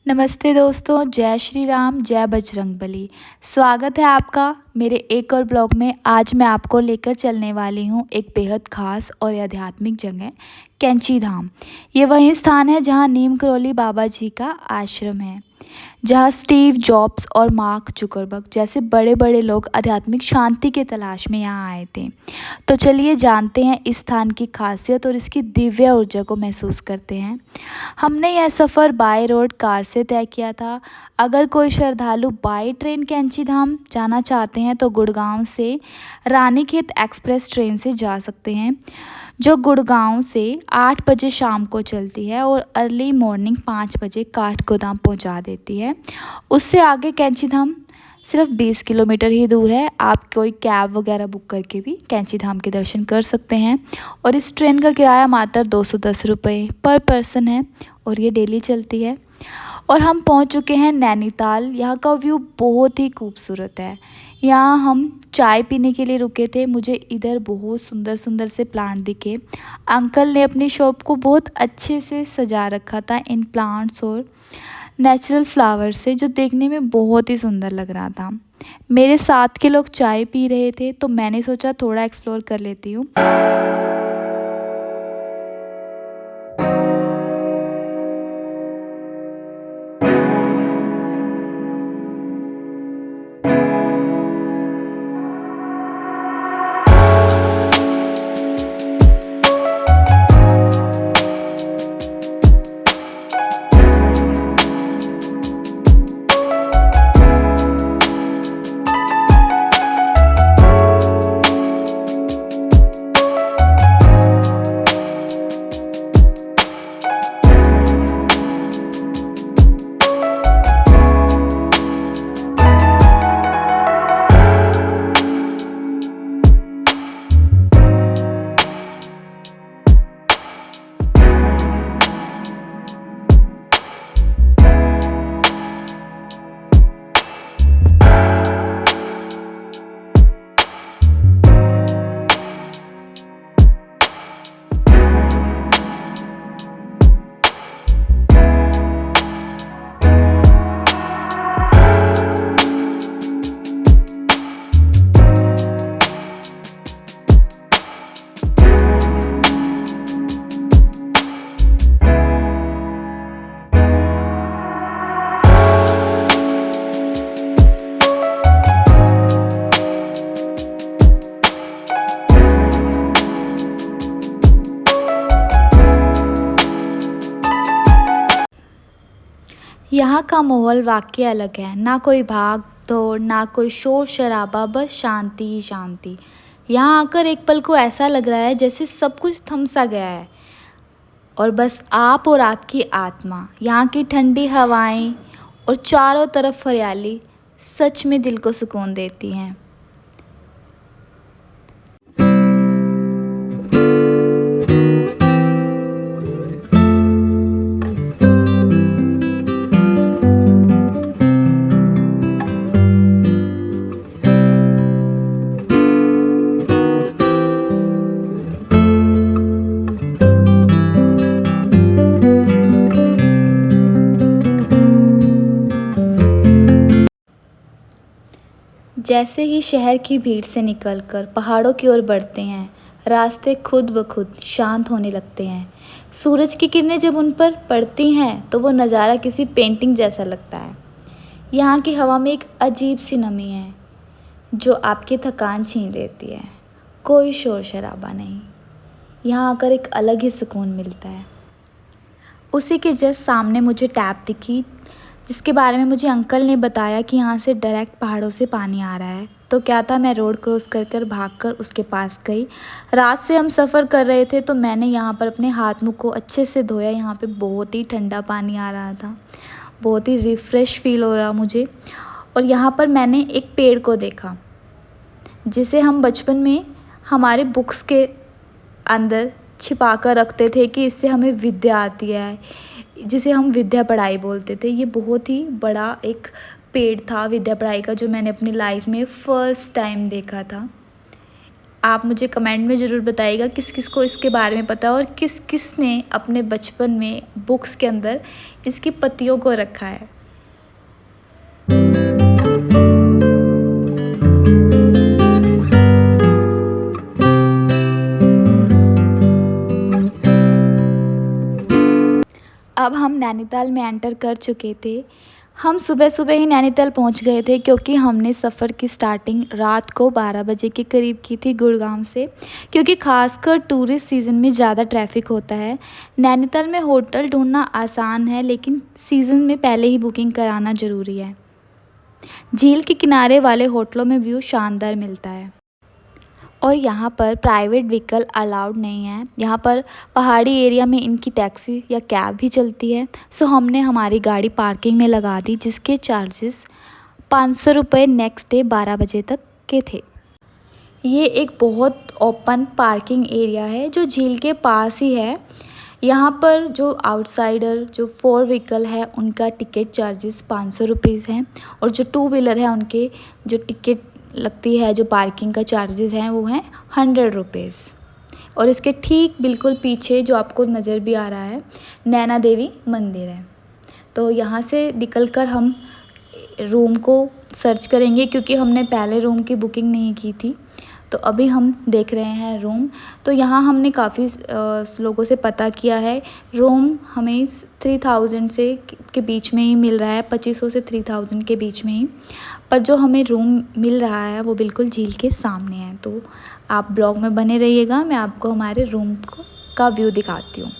नमस्ते दोस्तों, जय श्री राम, जय बजरंगबली। स्वागत है आपका मेरे एक और ब्लॉग में। आज मैं आपको लेकर चलने वाली हूँ एक बेहद खास और आध्यात्मिक जगह, कैंची धाम। ये वही स्थान है जहाँ नीम करोली बाबा जी का आश्रम है, जहाँ स्टीव जॉब्स और मार्क जुकरबर्ग जैसे बड़े बड़े लोग आध्यात्मिक शांति के तलाश में यहाँ आए थे। तो चलिए जानते हैं इस स्थान की खासियत और इसकी दिव्य ऊर्जा को महसूस करते हैं। हमने यह सफ़र बाय रोड कार से तय किया था। अगर कोई श्रद्धालु बाय ट्रेन कैंची धाम जाना चाहते हैं तो गुड़गांव से रानीखेत एक्सप्रेस ट्रेन से जा सकते हैं, जो गुड़गांव से 8 बजे शाम को चलती है और अर्ली मॉर्निंग 5 बजे काठगोदाम पहुंचा देती है। उससे आगे कैंची धाम सिर्फ 20 किलोमीटर ही दूर है। आप कोई कैब वगैरह बुक करके भी कैंची धाम के दर्शन कर सकते हैं। और इस ट्रेन का किराया मात्र 210 रुपये पर पर्सन है और ये डेली चलती है। और हम पहुंच चुके हैं नैनीताल। यहाँ का व्यू बहुत ही खूबसूरत है। यहाँ हम चाय पीने के लिए रुके थे। मुझे इधर बहुत सुंदर सुंदर से प्लांट दिखे। अंकल ने अपनी शॉप को बहुत अच्छे से सजा रखा था इन प्लांट्स और नेचुरल फ्लावर से, जो देखने में बहुत ही सुंदर लग रहा था। मेरे साथ के लोग चाय पी रहे थे तो मैंने सोचा थोड़ा एक्सप्लोर कर लेती हूँ। यहाँ का माहौल वाकई अलग है। ना कोई भाग दौड़, ना कोई शोर शराबा, बस शांति ही शांति। यहाँ आकर एक पल को ऐसा लग रहा है जैसे सब कुछ थम सा गया है और बस आप और आपकी आत्मा। यहाँ की ठंडी हवाएं और चारों तरफ हरियाली सच में दिल को सुकून देती हैं। जैसे ही शहर की भीड़ से निकलकर पहाड़ों की ओर बढ़ते हैं, रास्ते खुद ब खुद शांत होने लगते हैं। सूरज की किरणें जब उन पर पड़ती हैं तो वो नज़ारा किसी पेंटिंग जैसा लगता है। यहाँ की हवा में एक अजीब सी नमी है जो आपकी थकान छीन लेती है। कोई शोर शराबा नहीं। यहाँ आकर एक अलग ही सुकून मिलता है। उसी के जस्ट सामने मुझे टैप दिखी, जिसके बारे में मुझे अंकल ने बताया कि यहाँ से डायरेक्ट पहाड़ों से पानी आ रहा है। तो क्या था, मैं रोड क्रॉस कर भागकर उसके पास गई। रात से हम सफ़र कर रहे थे तो मैंने यहाँ पर अपने हाथ मुँह को अच्छे से धोया। यहाँ पे बहुत ही ठंडा पानी आ रहा था, बहुत ही रिफ़्रेश फील हो रहा मुझे। और यहाँ पर मैंने एक पेड़ को देखा जिसे हम बचपन में हमारे बुक्स के अंदर छिपा कर रखते थे कि इससे हमें विद्या आती है, जिसे हम विद्या पढ़ाई बोलते थे। ये बहुत ही बड़ा एक पेड़ था विद्या पढ़ाई का, जो मैंने अपनी लाइफ में फ़र्स्ट टाइम देखा था। आप मुझे कमेंट में ज़रूर बताइएगा किस किस को इसके बारे में पता है और किस किस ने अपने बचपन में बुक्स के अंदर इसकी पत्तियों को रखा है। अब हम नैनीताल में एंटर कर चुके थे। हम सुबह सुबह ही नैनीताल पहुंच गए थे क्योंकि हमने सफ़र की स्टार्टिंग रात को 12 बजे के करीब की थी गुड़गांव से, क्योंकि खासकर टूरिस्ट सीज़न में ज़्यादा ट्रैफिक होता है। नैनीताल में होटल ढूंढना आसान है, लेकिन सीज़न में पहले ही बुकिंग कराना ज़रूरी है। झील के किनारे वाले होटलों में व्यू शानदार मिलता है और यहाँ पर प्राइवेट व्हीकल अलाउड नहीं है। यहाँ पर पहाड़ी एरिया में इनकी टैक्सी या कैब भी चलती है। सो हमने हमारी गाड़ी पार्किंग में लगा दी, जिसके चार्जेस 500 रुपये नेक्स्ट डे 12 बजे तक के थे। ये एक बहुत ओपन पार्किंग एरिया है जो झील के पास ही है। यहाँ पर जो आउटसाइडर जो 4 व्हीकल है उनका टिकट चार्जेस 500 रुपीज़ हैं, और जो 2 व्हीलर है उनके जो टिकट लगती है, जो पार्किंग का चार्जेस हैं, वो हैं 100 रुपीज़। और इसके ठीक बिल्कुल पीछे जो आपको नज़र भी आ रहा है नैना देवी मंदिर है। तो यहाँ से निकलकर हम रूम को सर्च करेंगे क्योंकि हमने पहले रूम की बुकिंग नहीं की थी। तो अभी हम देख रहे हैं रूम। तो यहाँ हमने काफ़ी लोगों से पता किया है, रूम हमें 3000 से के बीच में ही मिल रहा है, 2500 से 3000 के बीच में ही। पर जो हमें रूम मिल रहा है वो बिल्कुल झील के सामने है। तो आप ब्लॉग में बने रहिएगा, मैं आपको हमारे रूम का व्यू दिखाती हूँ।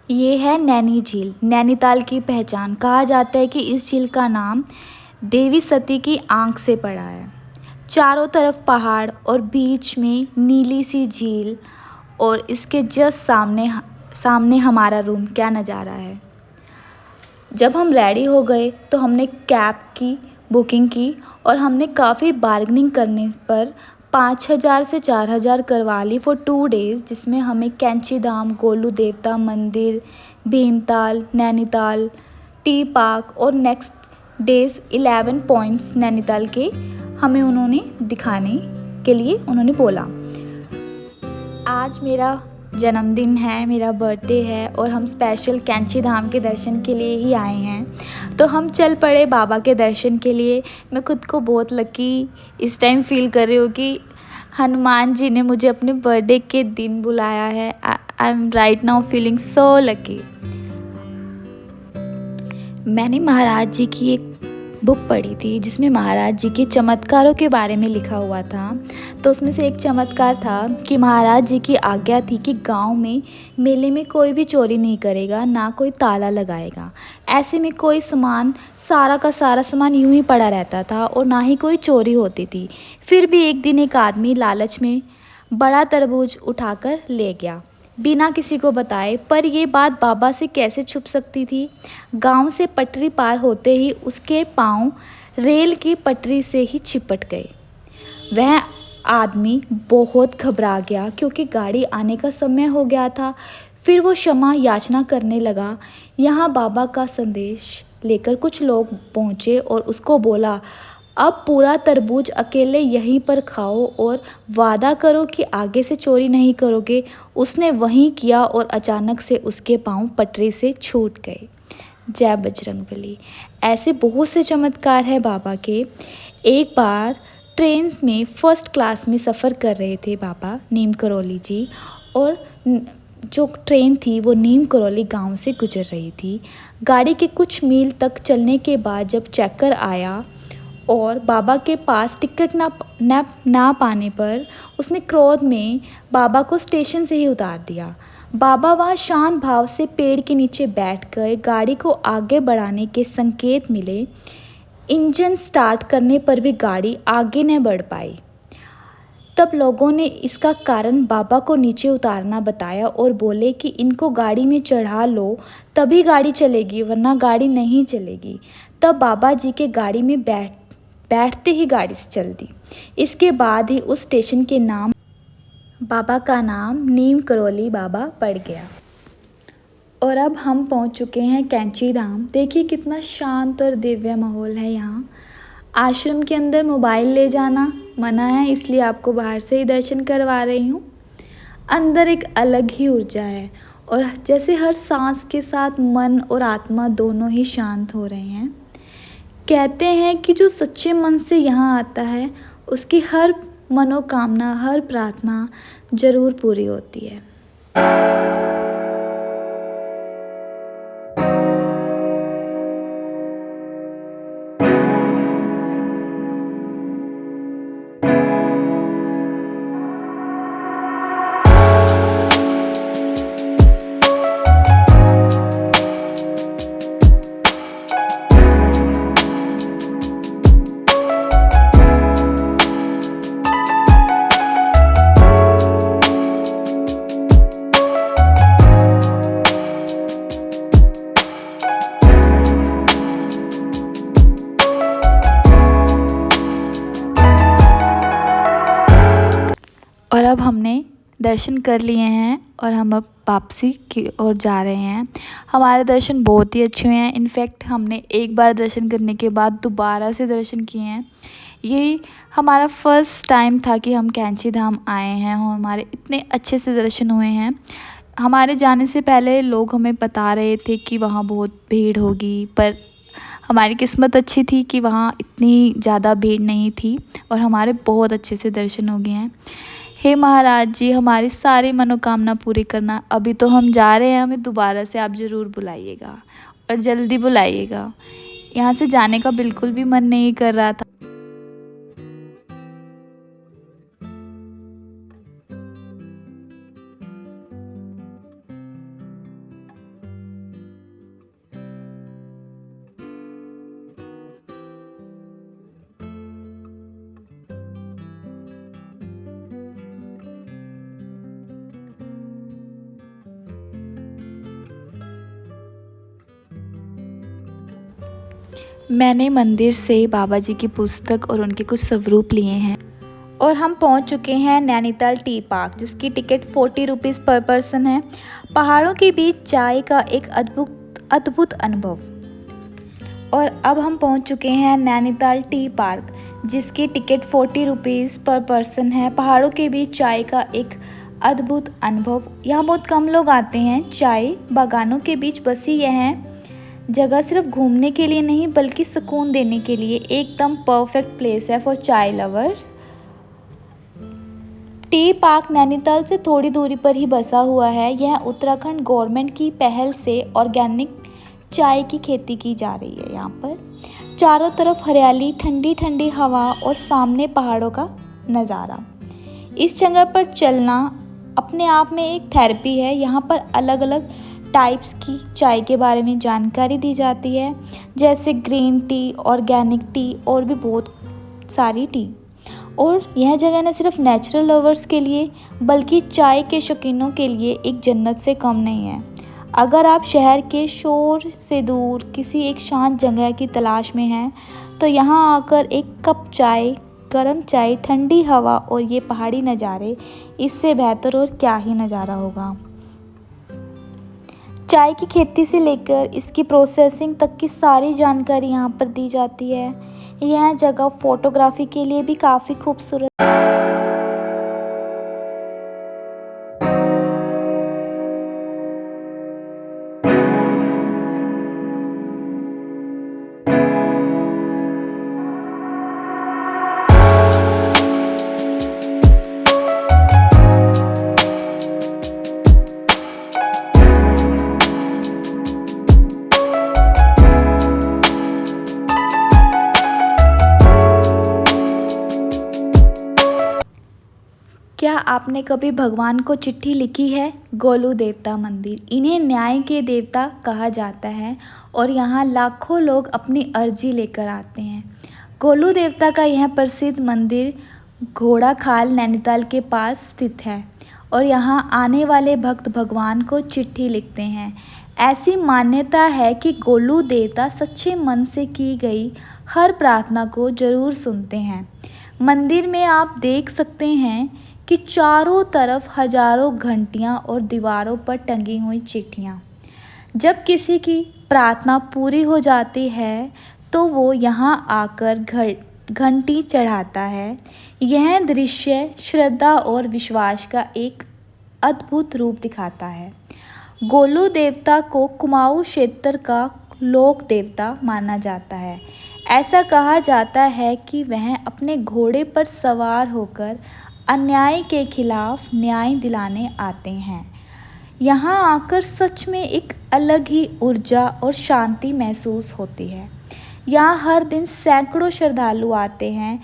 ये है नैनी झील, नैनीताल की पहचान। कहा जाता है कि इस झील का नाम देवी सती की आंख से पड़ा है। चारों तरफ पहाड़ और बीच में नीली सी झील, और इसके जस्ट सामने हमारा रूम। क्या नज़ारा है। जब हम रेडी हो गए तो हमने कैब की बुकिंग की और हमने काफ़ी बार्गेनिंग करने पर 5000 से 4000 करवा ली फॉर 2 डेज़, जिसमें हमें कैंची धाम, गोलू देवता मंदिर, भीमताल, नैनीताल, टी पार्क और नेक्स्ट डेज़ 11 पॉइंट्स नैनीताल के हमें उन्होंने दिखाने के लिए उन्होंने बोला। आज मेरा जन्मदिन है, मेरा बर्थडे है और हम स्पेशल कैंची धाम के दर्शन के लिए ही आए हैं। तो हम चल पड़े बाबा के दर्शन के लिए। मैं खुद को बहुत लकी इस टाइम फील कर रही हूँ कि हनुमान जी ने मुझे अपने बर्थडे के दिन बुलाया है। I am right now feeling so lucky. मैंने महाराज जी की एक बुक पढ़ी थी जिसमें महाराज जी के चमत्कारों के बारे में लिखा हुआ था। तो उसमें से एक चमत्कार था कि महाराज जी की आज्ञा थी कि गांव में मेले में कोई भी चोरी नहीं करेगा, ना कोई ताला लगाएगा। ऐसे में कोई सामान, सारा का सारा सामान यूं ही पड़ा रहता था और ना ही कोई चोरी होती थी। फिर भी एक दिन एक आदमी लालच में बड़ा तरबूज उठाकर ले गया बिना किसी को बताए। पर ये बात बाबा से कैसे छुप सकती थी। गांव से पटरी पार होते ही उसके पांव रेल की पटरी से ही चिपट गए। वह आदमी बहुत घबरा गया क्योंकि गाड़ी आने का समय हो गया था। फिर वो क्षमा याचना करने लगा। यहाँ बाबा का संदेश लेकर कुछ लोग पहुँचे और उसको बोला, अब पूरा तरबूज अकेले यहीं पर खाओ और वादा करो कि आगे से चोरी नहीं करोगे। उसने वहीं किया और अचानक से उसके पाँव पटरी से छूट गए। जय बजरंगबली। ऐसे बहुत से चमत्कार हैं बाबा के। एक बार ट्रेन में फर्स्ट क्लास में सफ़र कर रहे थे बाबा नीम करौली जी, और जो ट्रेन थी वो नीम करौली गांव से गुजर रही थी। गाड़ी के कुछ मील तक चलने के बाद जब चेकर आया और बाबा के पास टिकट ना पाने पर उसने क्रोध में बाबा को स्टेशन से ही उतार दिया। बाबा वहाँ शांत भाव से पेड़ के नीचे बैठ कर गाड़ी को आगे बढ़ाने के संकेत मिले। इंजन स्टार्ट करने पर भी गाड़ी आगे न बढ़ पाई। तब लोगों ने इसका कारण बाबा को नीचे उतारना बताया और बोले कि इनको गाड़ी में चढ़ा लो तभी गाड़ी चलेगी, वरना गाड़ी नहीं चलेगी। तब बाबा जी के गाड़ी में बैठते ही गाड़ी चल दी। इसके बाद ही उस स्टेशन के नाम बाबा का नाम नीम करौली बाबा पड़ गया। और अब हम पहुंच चुके हैं कैंची धाम। देखिए कितना शांत और दिव्य माहौल है यहाँ। आश्रम के अंदर मोबाइल ले जाना मना है, इसलिए आपको बाहर से ही दर्शन करवा रही हूँ। अंदर एक अलग ही ऊर्जा है और जैसे हर सांस के साथ मन और आत्मा दोनों ही शांत हो रहे हैं। कहते हैं कि जो सच्चे मन से यहाँ आता है उसकी हर मनोकामना, हर प्रार्थना जरूर पूरी होती है। और अब हमने दर्शन कर लिए हैं और हम अब वापसी की ओर जा रहे हैं। हमारे दर्शन बहुत ही अच्छे हुए हैं। इनफैक्ट हमने एक बार दर्शन करने के बाद दोबारा से दर्शन किए हैं। यही हमारा फर्स्ट टाइम था कि हम कैंची धाम आए हैं और हमारे इतने अच्छे से दर्शन हुए हैं। हमारे जाने से पहले लोग हमें बता रहे थे कि वहाँ बहुत भीड़ होगी, पर हमारी किस्मत अच्छी थी कि वहाँ इतनी ज़्यादा भीड़ नहीं थी और हमारे बहुत अच्छे से दर्शन हो गए हैं। हे महाराज जी, हमारी सारी मनोकामना पूरी करना। अभी तो हम जा रहे हैं, हमें दोबारा से आप ज़रूर बुलाइएगा और जल्दी बुलाइएगा। यहाँ से जाने का बिल्कुल भी मन नहीं कर रहा था। मैंने मंदिर से बाबा जी की पुस्तक और उनके कुछ स्वरूप लिए हैं और हम पहुंच चुके हैं नैनीताल टी पार्क, जिसकी टिकट 40 रुपीज़ पर पर्सन है। पहाड़ों के बीच चाय का एक अद्भुत अनुभव। और अब हम पहुंच चुके हैं नैनीताल टी पार्क, जिसकी टिकट 40 रुपीज़ पर पर्सन है। पहाड़ों के बीच चाय का एक अद्भुत अनुभव। यहाँ बहुत कम लोग आते हैं। चाय बागानों के बीच बसी यह जगह सिर्फ घूमने के लिए नहीं बल्कि सुकून देने के लिए एकदम परफेक्ट प्लेस है फॉर चाय लवर्स। टी पार्क नैनीताल से थोड़ी दूरी पर ही बसा हुआ है। यह उत्तराखंड गवर्नमेंट की पहल से ऑर्गेनिक चाय की खेती की जा रही है। यहाँ पर चारों तरफ हरियाली, ठंडी ठंडी हवा और सामने पहाड़ों का नज़ारा। इस जगह पर चलना अपने आप में एक थेरेपी है। यहाँ पर अलग अलग टाइप्स की चाय के बारे में जानकारी दी जाती है, जैसे ग्रीन टी, ऑर्गेनिक टी और भी बहुत सारी टी। और यह जगह न सिर्फ नेचुरल लवर्स के लिए बल्कि चाय के शौकीनों के लिए एक जन्नत से कम नहीं है। अगर आप शहर के शोर से दूर किसी एक शांत जगह की तलाश में हैं तो यहाँ आकर एक कप चाय, गर्म चाय, ठंडी हवा और ये पहाड़ी नज़ारे, इससे बेहतर और क्या ही नज़ारा होगा। चाय की खेती से लेकर इसकी प्रोसेसिंग तक की सारी जानकारी यहाँ पर दी जाती है। यह जगह फोटोग्राफी के लिए भी काफ़ी खूबसूरत क्या आपने कभी भगवान को चिट्ठी लिखी है? गोलू देवता मंदिर, इन्हें न्याय के देवता कहा जाता है और यहाँ लाखों लोग अपनी अर्जी लेकर आते हैं। गोलू देवता का यह प्रसिद्ध मंदिर घोड़ाखाल नैनीताल के पास स्थित है और यहाँ आने वाले भक्त भगवान को चिट्ठी लिखते हैं। ऐसी मान्यता है कि गोलू देवता सच्चे मन से की गई हर प्रार्थना को जरूर सुनते हैं। मंदिर में आप देख सकते हैं कि चारों तरफ हजारों घंटियां और दीवारों पर टंगी हुई चिट्ठियां। जब किसी की प्रार्थना पूरी हो जाती है तो वो यहाँ आकर घंटी चढ़ाता है। यह दृश्य श्रद्धा और विश्वास का एक अद्भुत रूप दिखाता है। गोलू देवता को कुमाऊं क्षेत्र का लोक देवता माना जाता है। ऐसा कहा जाता है कि वह अपने घोड़े पर सवार होकर अन्याय के खिलाफ न्याय दिलाने आते हैं। यहाँ आकर सच में एक अलग ही ऊर्जा और शांति महसूस होती है। यहाँ हर दिन सैकड़ों श्रद्धालु आते हैं,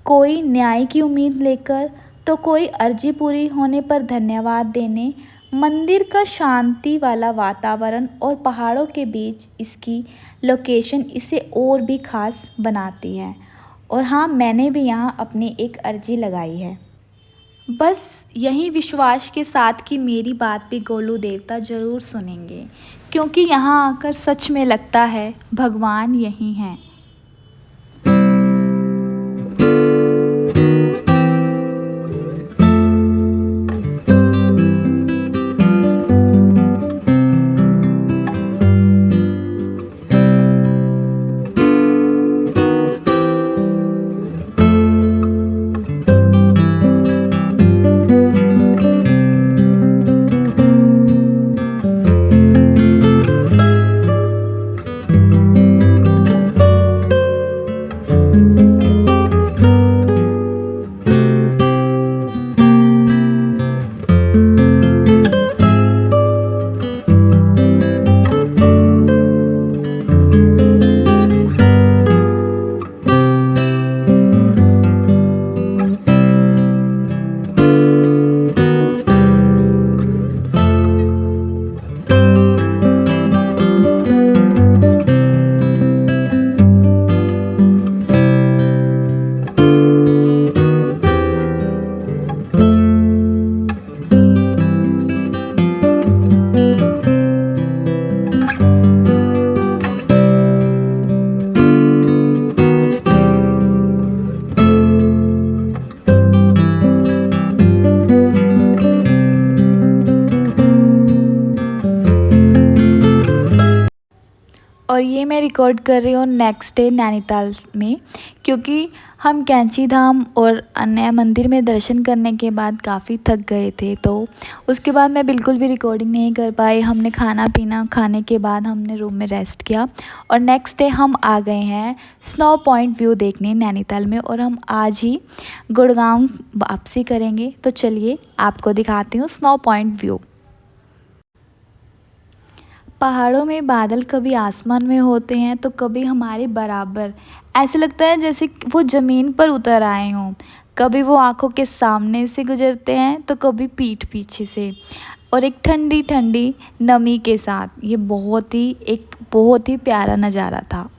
कोई न्याय की उम्मीद लेकर तो कोई अर्जी पूरी होने पर धन्यवाद देने। मंदिर का शांति वाला वातावरण और पहाड़ों के बीच इसकी लोकेशन इसे और भी खास बनाती है। और हाँ, मैंने भी यहाँ अपनी एक अर्जी लगाई है। बस यही विश्वास के साथ कि मेरी बात भी गोलू देवता ज़रूर सुनेंगे, क्योंकि यहाँ आकर सच में लगता है भगवान यहीं हैं। और ये मैं रिकॉर्ड कर रही हूँ नेक्स्ट डे नैनीताल में, क्योंकि हम कैंची धाम और अन्य मंदिर में दर्शन करने के बाद काफ़ी थक गए थे, तो उसके बाद मैं बिल्कुल भी रिकॉर्डिंग नहीं कर पाई। हमने खाना पीना खाने के बाद हमने रूम में रेस्ट किया और नेक्स्ट डे हम आ गए हैं स्नो पॉइंट व्यू देखने नैनीताल में, और हम आज ही गुड़गांव वापसी करेंगे। तो चलिए आपको दिखाती हूँ स्नो पॉइंट व्यू। पहाड़ों में बादल कभी आसमान में होते हैं तो कभी हमारे बराबर, ऐसे लगता है जैसे वो ज़मीन पर उतर आए हों। कभी वो आँखों के सामने से गुजरते हैं तो कभी पीठ पीछे से, और एक ठंडी ठंडी नमी के साथ। ये बहुत ही प्यारा नज़ारा था।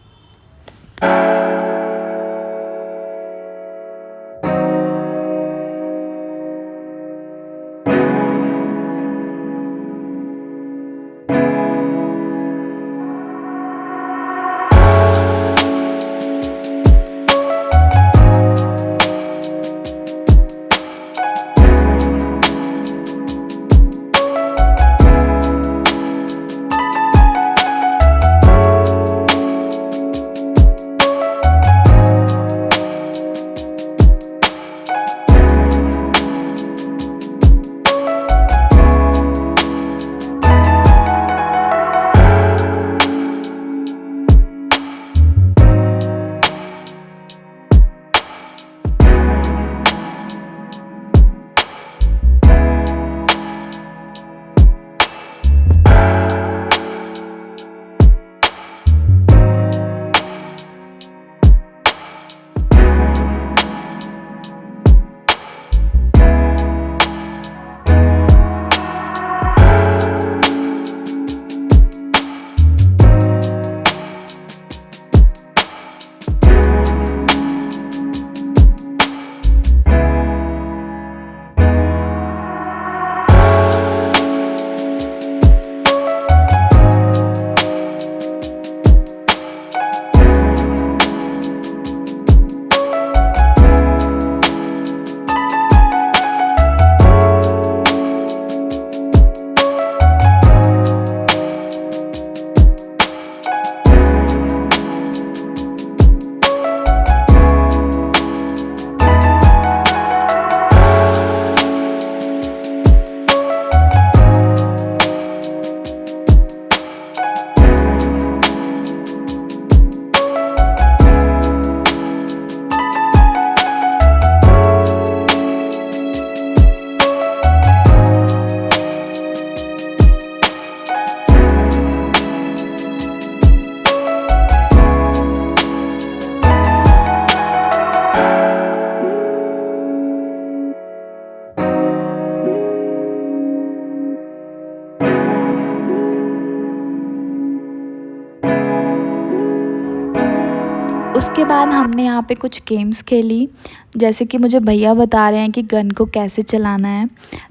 बाद हमने यहाँ पे कुछ गेम्स खेली, जैसे कि मुझे भैया बता रहे हैं कि गन को कैसे चलाना है।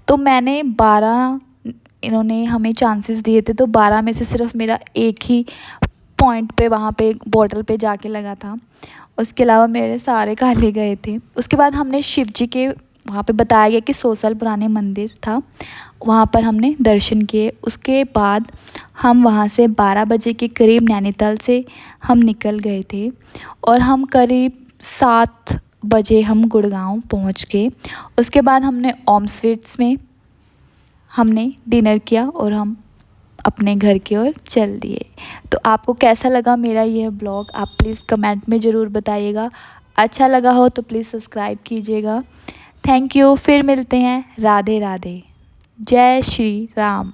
तो मैंने 12 इन्होंने हमें चांसेस दिए थे, तो 12 में से सिर्फ मेरा एक ही पॉइंट पे वहाँ पे बॉटल पे जाके लगा था। उसके अलावा मेरे सारे काले गए थे। उसके बाद हमने शिव जी के वहाँ पे बताया गया कि 100 साल पुराने मंदिर था, वहाँ पर हमने दर्शन किए। उसके बाद हम वहाँ से 12 बजे के करीब नैनीताल से हम निकल गए थे और हम करीब 7 बजे हम गुड़गांव पहुँच गए। उसके बाद हमने ओम स्वीट्स में हमने डिनर किया और हम अपने घर की ओर चल दिए। तो आपको कैसा लगा मेरा यह ब्लॉग, आप प्लीज़ कमेंट में ज़रूर बताइएगा। अच्छा लगा हो तो प्लीज़ सब्सक्राइब कीजिएगा। Thank you. फिर मिलते हैं। राधे राधे। जय श्री राम।